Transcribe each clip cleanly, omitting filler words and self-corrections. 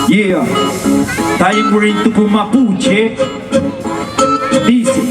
Yeah, Dying Green Tupu Mapuche dice: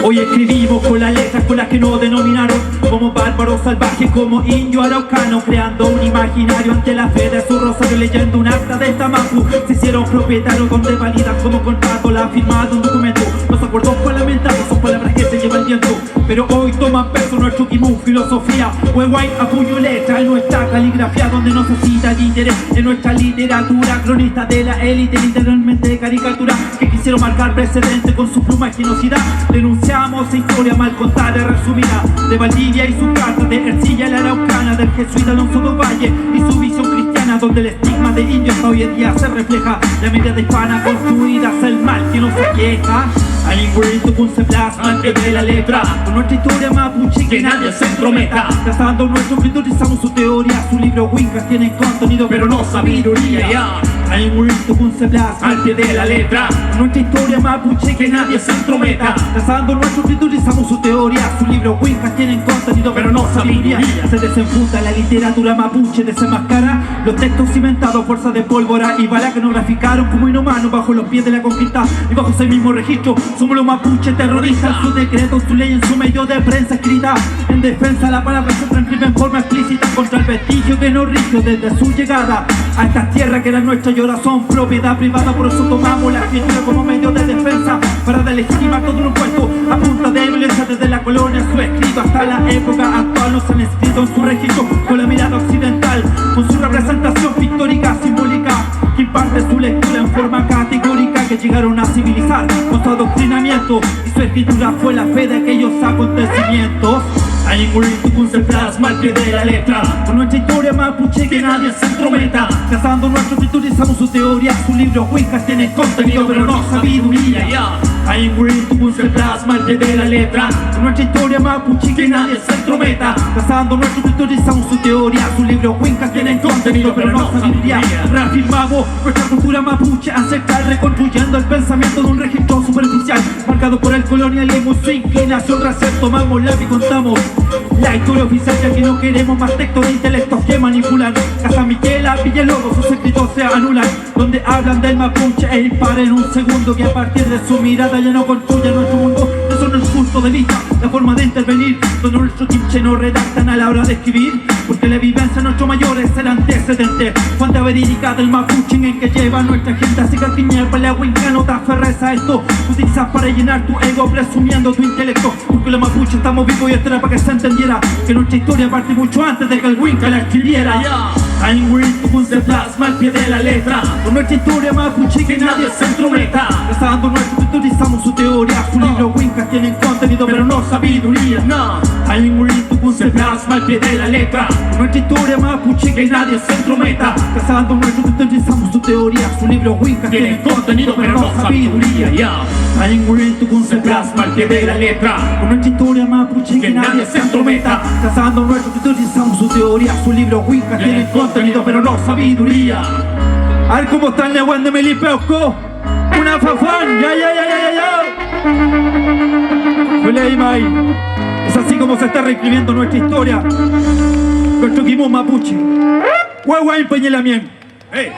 hoy escribimos con las letras con las que nos denominaron como bárbaros salvajes, como indio araucano, creando un imaginario ante la fe de su rosario, leyendo un acta de Tamapu. Se hicieron propietarios donde validan como contrato la firma de un documento. Los acuerdos parlamentados son palabras que se llevan viento, pero hoy toman peso nuestro Kimu, filosofía, huehuay, a puño y letra, en nuestra caligrafía donde no se cita el interés, en nuestra literatura, cronista de la élite, literalmente de caricatura, que quisieron marcar precedente con su pluma y genocida. Denunciamos historia mal contada y resumida de Valdivia y su carta, de Ercilla la araucana, del jesuita Alonso do Valle y su visión cristiana, donde el estigma de indios hoy en día se refleja. La mirada hispana construida es el mal que nos aqueja. Al ingüento con se plasma al pie de la letra, con nuestra historia mapuche que nadie se entrometa. Trazando nuestro escritor utilizamos su teoría, su libro Wincas tiene contenido pero no sabiduría. Al ingüento con se plasma al pie de la letra, con nuestra historia mapuche que nadie se entrometa. Trazando nuestro escritor utilizamos su teoría, su libro Wincas tienen contenido pero no sabiduría. Se desenfunda la literatura mapuche, desenmascara los textos cimentados, fuerza de pólvora y bala que nos graficaron como inhumanos bajo los pies de la conquista y bajo ese mismo registro. Somos los mapuches terroristas, su decreto, su ley en su medio de prensa escrita. En defensa la palabra se transcribe en forma explícita contra el vestigio que nos rigió desde su llegada a esta tierra que era nuestra y ahora son propiedad privada. Por eso tomamos la escritura como medio de defensa para deslegitimar todo un puesto a punta de violencia desde la colonia. Su escrito hasta la época actual nos han escrito en su registro con la mirada occidental, con su representación pictórica, simbólica, que imparte su lectura en forma categórica, que llegaron a civilizar con su adoctrinamiento y su escritura fue la fe de aquellos acontecimientos. Hay ningún se plasma al pie de la letra, con nuestra historia mapuche que nadie se entrometa. Cazando nuestro escritura utilizamos su teoría, su libro Wincas tiene contenido pero no sabiduría. Hay ningún se plasma al pie de la letra, con nuestra historia mapuche que nadie se entrometa. Cazando nuestro escritura utilizamos su teoría, su libro Wincas tiene contenido pero no sabiduría. Reafirmamos nuestra cultura mapuche ancestral, reconstruyendo el pensamiento de un registro superficial marcado por el colonialismo y su inclinación racial. Tomamos lápiz y contamos la historia oficial, ya que no queremos más textos de intelectos que manipulan. Casa Miquela, Villalobos, sus escritos se anulan, donde hablan del mapuche e imparen en un segundo que a partir de su mirada ya no construye nuestro mundo. Eso no es punto de vista, la forma de intervenir, donde nuestros quinche no redactan a la hora de escribir, porque la vivencia de nuestros mayores es el antecedente. Fuente verídica del mapuche en que lleva nuestra gente, así que al fin y al paleagüinca no te aferres a esto. Utilizas para llenar tu ego presumiendo tu intelecto, porque los mapuches estamos vivos y esto era para que se entendiera que nuestra historia parte mucho antes de que el Winca la escribiera. Hay un Winca se plasma al pie de la letra, con nuestra historia mapuche que nadie se entrometa. Trazando nuestro escritor utilizamos su teoría, su libro Winca tienen contenido pero no sabiduría. Hay un Winca se plasma al pie de la letra, con nuestra historia mapuche que nadie se entrometa. Trazando nuestro escritor utilizamos su teoría, su libro Winca tienen contenido pero no sabiduría. Hay un Winca se plasma al pie de la letra, con nuestra historia mapuche que nadie se entrometa. Trazando nuestro escritor utilizamos su teoría, su libro Winca tiene contenido pero no sabiduría. A ver cómo está el neguán de Melipeuco. Una fafán, ya. Fuleimai. Es así como se está reescribiendo nuestra historia. Nuestro Kimu mapuche. Huehuay Peñelamien. Hey.